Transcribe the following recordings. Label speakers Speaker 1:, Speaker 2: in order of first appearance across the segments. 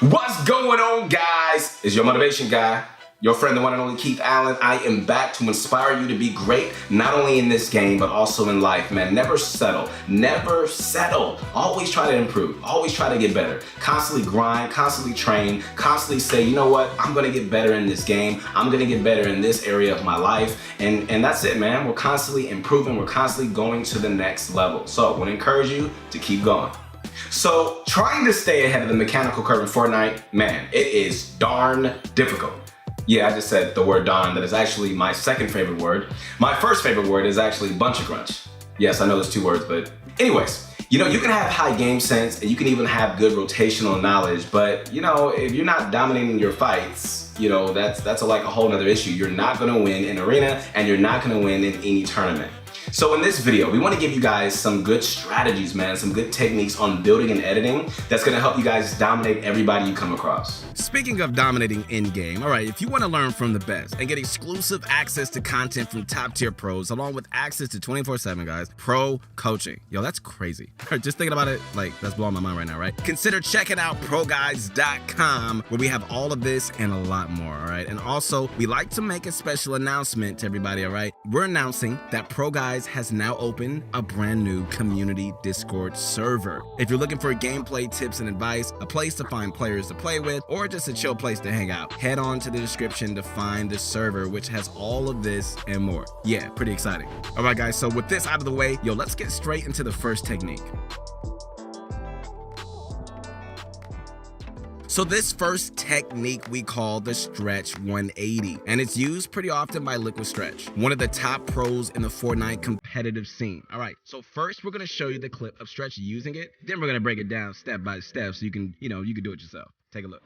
Speaker 1: What's going on, guys? It's your motivation guy, your friend, the one and only Keith Allen. I am back to inspire you to be great, not only in this game, but also in life, man. Never settle. Never settle. Always try to improve. Always try to get better. Constantly grind, constantly train, constantly say, you know what? I'm going to get better in this game. I'm going to get better in this area of my life. And that's it, man. We're constantly improving. We're constantly going to the next level. So I want to encourage you to keep going. So trying to stay ahead of the mechanical curve in Fortnite, man, it is darn difficult. Yeah, I just said the word darn. That is actually my second favorite word. My first favorite word is actually bunch of crunch. Yes, I know there's two words, but anyways, you know, you can have high game sense and you can even have good rotational knowledge, but you know, if you're not dominating your fights, you know, that's like a whole nother issue. You're not gonna win in arena and you're not gonna win in any tournament. So in this video, we want to give you guys some good strategies, man, some good techniques on building and editing that's going to help you guys dominate everybody you come across.
Speaker 2: Speaking of dominating in-game, all right, if you want to learn from the best and get exclusive access to content from top-tier pros, along with access to 24/7, guys, pro coaching. Yo, that's crazy. Just thinking about it, like, that's blowing my mind right now, right? Consider checking out ProGuides.com, where we have all of this and a lot more, all right? And also, we like to make a special announcement to everybody, all right? We're announcing that ProGuides has now opened a brand new community Discord server. If you're looking for gameplay tips and advice, a place to find players to play with, or just a chill place to hang out, head on to the description to find the server, which has all of this and more. Yeah, pretty exciting. All right, guys, so with this out of the way, yo, let's get straight into the first technique. So this first technique we call the stretch 180, and it's used pretty often by Liquid Stretch, one of the top pros in the Fortnite competitive scene. All right, so first we're gonna show you the clip of Stretch using it, then we're gonna break it down step by step so you can do it yourself. Take a look.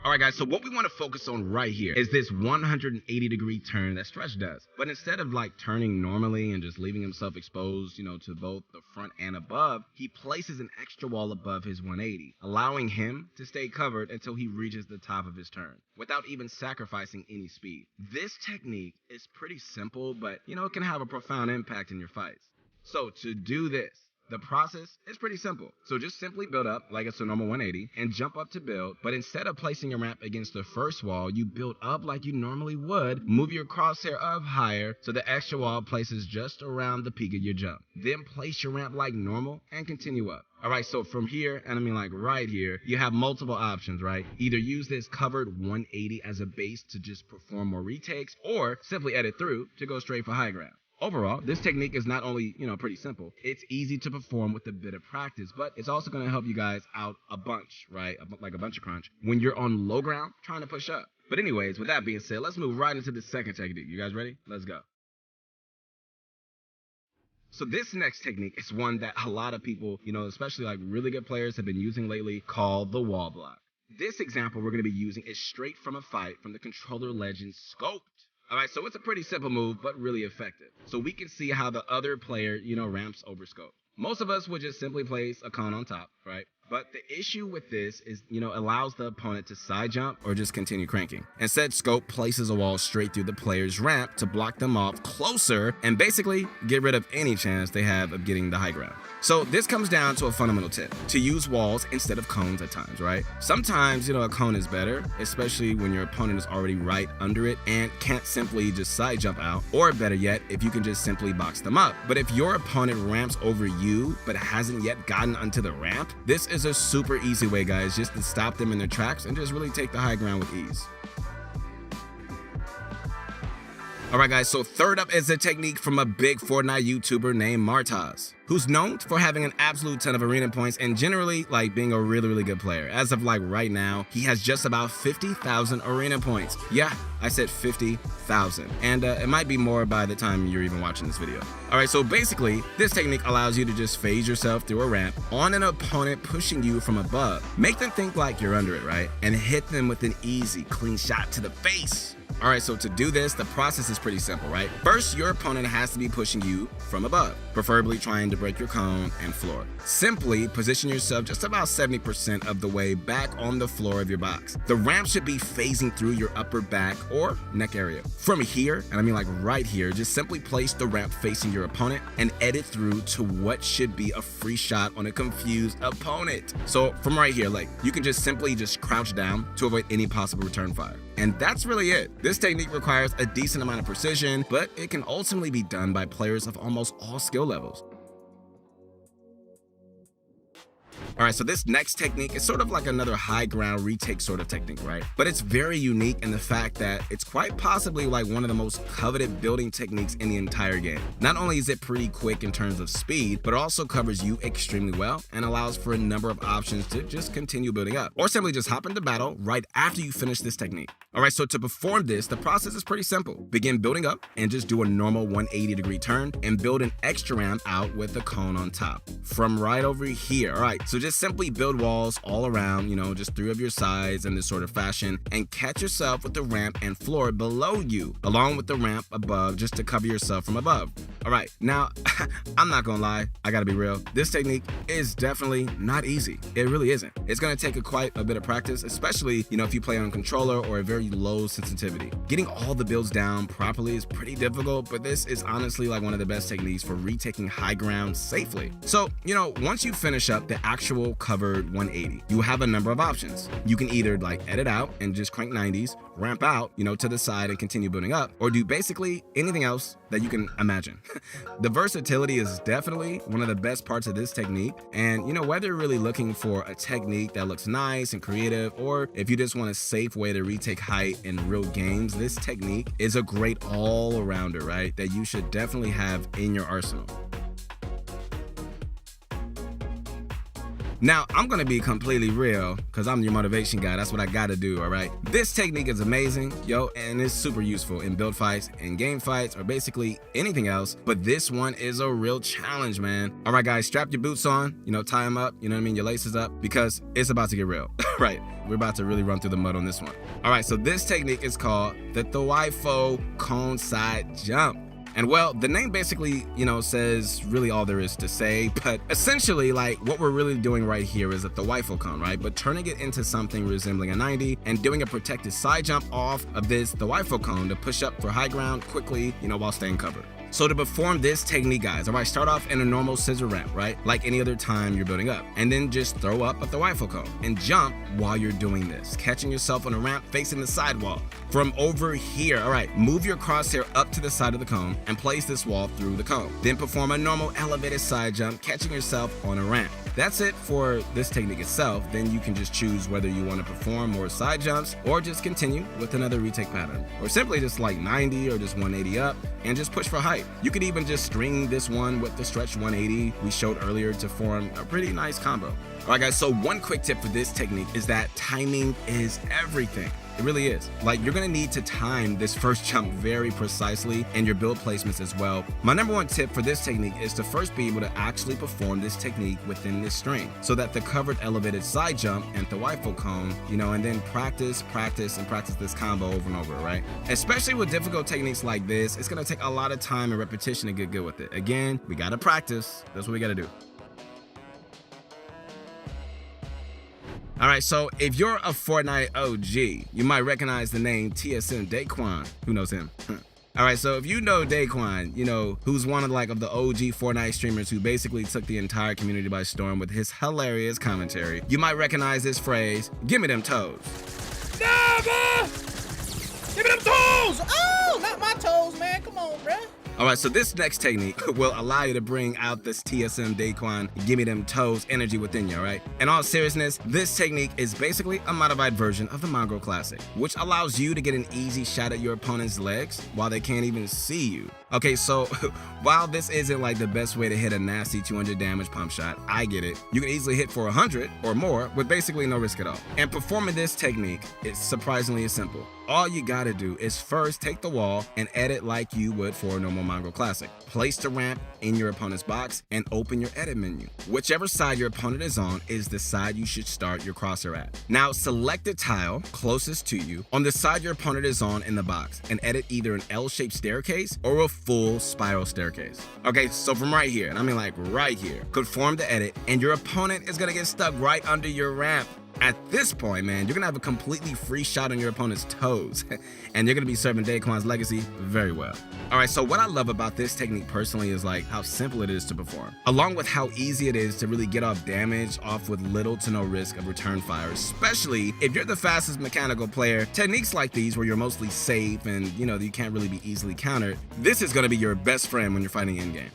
Speaker 2: All right, guys, so what we want to focus on right here is this 180-degree turn that Stretch does. But instead of like turning normally and just leaving himself exposed, to both the front and above, he places an extra wall above his 180, allowing him to stay covered until he reaches the top of his turn without even sacrificing any speed. This technique is pretty simple, but it can have a profound impact in your fights. So to do this, the process is pretty simple. So just simply build up like it's a normal 180 and jump up to build, but instead of placing your ramp against the first wall, you build up like you normally would, move your crosshair up higher so the extra wall places just around the peak of your jump. Then place your ramp like normal and continue up. All right, so from here, and I mean like right here, you have multiple options, right? Either use this covered 180 as a base to just perform more retakes, or simply edit through to go straight for high ground. Overall, this technique is not only, pretty simple, it's easy to perform with a bit of practice, but it's also going to help you guys out a bunch, right? Like a bunch of crunch when you're on low ground trying to push up. But anyways, with that being said, let's move right into the second technique. You guys ready? Let's go. So this next technique is one that a lot of people, especially like really good players have been using lately, called the wall block. This example we're going to be using is straight from a fight from the controller legend Scoped. All right, so it's a pretty simple move, but really effective. So we can see how the other player, ramps over Scope. Most of us would just simply place a cone on top, right? But the issue with this is, allows the opponent to side jump or just continue cranking. Instead, Scope places a wall straight through the player's ramp to block them off closer and basically get rid of any chance they have of getting the high ground. So this comes down to a fundamental tip: to use walls instead of cones at times, right? Sometimes, a cone is better, especially when your opponent is already right under it and can't simply just side jump out, or better yet, if you can just simply box them up. But if your opponent ramps over you but hasn't yet gotten onto the ramp, this is a super easy way, guys, just to stop them in their tracks and just really take the high ground with ease. All right, guys, so third up is a technique from a big Fortnite YouTuber named Martaz, who's known for having an absolute ton of arena points and generally like being a really, really good player. As of like right now, he has just about 50,000 arena points. Yeah, I said 50,000. And it might be more by the time you're even watching this video. All right, so basically, this technique allows you to just phase yourself through a ramp on an opponent pushing you from above. Make them think like you're under it, right? And hit them with an easy, clean shot to the face. All right, so to do this, the process is pretty simple, right? First, your opponent has to be pushing you from above, preferably trying to break your cone and floor. Simply position yourself just about 70% of the way back on the floor of your box. The ramp should be phasing through your upper back or neck area. From here, and I mean like right here, just simply place the ramp facing your opponent and edit through to what should be a free shot on a confused opponent. So from right here, like you can just simply crouch down to avoid any possible return fire. And that's really it. This technique requires a decent amount of precision, but it can ultimately be done by players of almost all skill levels. All right, so this next technique is sort of like another high ground retake sort of technique, right? But it's very unique in the fact that it's quite possibly like one of the most coveted building techniques in the entire game. Not only is it pretty quick in terms of speed, but it also covers you extremely well and allows for a number of options to just continue building up, or simply just hop into battle right after you finish this technique. All right, so to perform this, the process is pretty simple. Begin building up and just do a normal 180-degree turn and build an extra ramp out with the cone on top. From right over here, all right, so just simply build walls all around, just 3 of your sides in this sort of fashion, and catch yourself with the ramp and floor below you, along with the ramp above, just to cover yourself from above. All right, now, I'm not gonna lie, I gotta be real. This technique is definitely not easy. It really isn't. It's gonna take quite a bit of practice, especially, if you play on a controller or a very low sensitivity. Getting all the builds down properly is pretty difficult, but this is honestly like one of the best techniques for retaking high ground safely. So, once you finish up the actual covered 180, you have a number of options. You can either edit out and just crank 90s, ramp out, to the side and continue building up, or do basically anything else that you can imagine. The versatility is definitely one of the best parts of this technique. And whether you're really looking for a technique that looks nice and creative, or if you just want a safe way to retake height in real games, this technique is a great all-arounder, right? That you should definitely have in your arsenal. Now, I'm gonna be completely real, because I'm your motivation guy. That's what I gotta do, all right? This technique is amazing, and it's super useful in build fights, in game fights, or basically anything else, but this one is a real challenge, man. All right, guys, strap your boots on, tie them up, your laces up, because it's about to get real, right? We're about to really run through the mud on this one. All right, so this technique is called the Thwaifo Cone Side Jump. And well, the name basically, says really all there is to say, but essentially what we're really doing right here is a Thwaifo cone, right? But turning it into something resembling a 90 and doing a protected side jump off of this Thwaifo cone to push up for high ground quickly, while staying covered. So to perform this technique, guys, all right, start off in a normal scissor ramp, right? Like any other time you're building up. And then just throw up a Thwaifo cone and jump while you're doing this, catching yourself on a ramp facing the sidewall. From over here, all right, move your crosshair up to the side of the cone and place this wall through the cone. Then perform a normal elevated side jump, catching yourself on a ramp. That's it for this technique itself. Then you can just choose whether you want to perform more side jumps or just continue with another retake pattern, or simply just 90 or just 180 up and just push for height. You could even just string this one with the stretch 180 we showed earlier to form a pretty nice combo. All right, guys, so one quick tip for this technique is that timing is everything. It really is. You're gonna need to time this first jump very precisely and your build placements as well. My number one tip for this technique is to first be able to actually perform this technique within this string, so that the covered elevated side jump and Thwaifo cone, and then practice this combo over and over, right? Especially with difficult techniques like this, it's gonna take a lot of time and repetition to get good with it. Again, we gotta practice. That's what we gotta do. All right, so if you're a Fortnite OG, you might recognize the name TSM Daquan. Who knows him? All right, so if you know Daquan, who's one of the OG Fortnite streamers who basically took the entire community by storm with his hilarious commentary, you might recognize this phrase, "Give me them toes."
Speaker 3: Never! Give me them toes! Oh, not my toes, man. Come on, bruh.
Speaker 2: All right, so this next technique will allow you to bring out this TSM Daquan, give me them toes energy within you, all right? In all seriousness, this technique is basically a modified version of the Mongrel Classic, which allows you to get an easy shot at your opponent's legs while they can't even see you. Okay, so while this isn't the best way to hit a nasty 200 damage pump shot, I get it. You can easily hit for 100 or more with basically no risk at all. And performing this technique is surprisingly simple. All you gotta do is first take the wall and edit like you would for a normal Mongrel Classic. Place the ramp in your opponent's box and open your edit menu. Whichever side your opponent is on is the side you should start your crosshair at. Now select the tile closest to you on the side your opponent is on in the box and edit either an L-shaped staircase or a full spiral staircase. Okay, so from right here, and I mean like right here, could form the edit, and your opponent is gonna get stuck right under your ramp. At this point, man, you're gonna have a completely free shot on your opponent's toes, and you're gonna be serving Daquan's legacy very well. All right, so what I love about this technique personally is like how simple it is to perform, along with how easy it is to really get off damage off with little to no risk of return fire, especially if you're the fastest mechanical player. Techniques like these where you're mostly safe and you can't really be easily countered, this is gonna be your best friend when you're fighting in-game.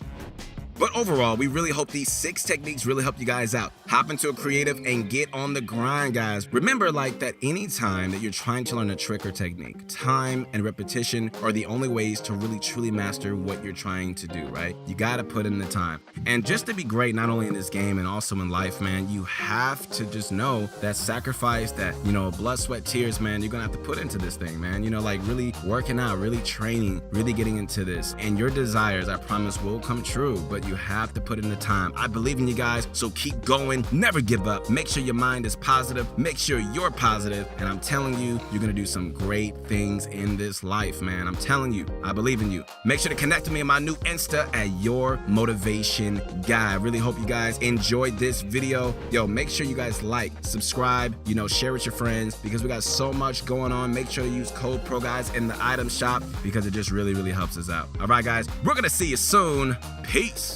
Speaker 2: But overall, we really hope these 6 techniques really help you guys out. Hop into a creative and get on the grind, guys. Remember, like, that anytime that you're trying to learn a trick or technique, time and repetition are the only ways to really truly master what you're trying to do, right? You gotta put in the time. And just to be great, not only in this game and also in life, man, you have to just know that sacrifice, that, blood, sweat, tears, man, you're gonna have to put into this thing, man. Like really working out, really training, really getting into this. And your desires, I promise, will come true, but you have to put in the time. I believe in you guys, so keep going, never give up. Make sure your mind is positive, make sure you're positive, and I'm telling you, you're gonna do some great things in this life, man. I'm telling you, I believe in you. Make sure to connect with me on my new Insta at Your Motivation Guy. I really hope you guys enjoyed this video. Yo, make sure you guys like, subscribe, share with your friends, because we got so much going on. Make sure to use code PROGUYS in the item shop, because it just really, really helps us out. All right, guys, we're gonna see you soon. Peace.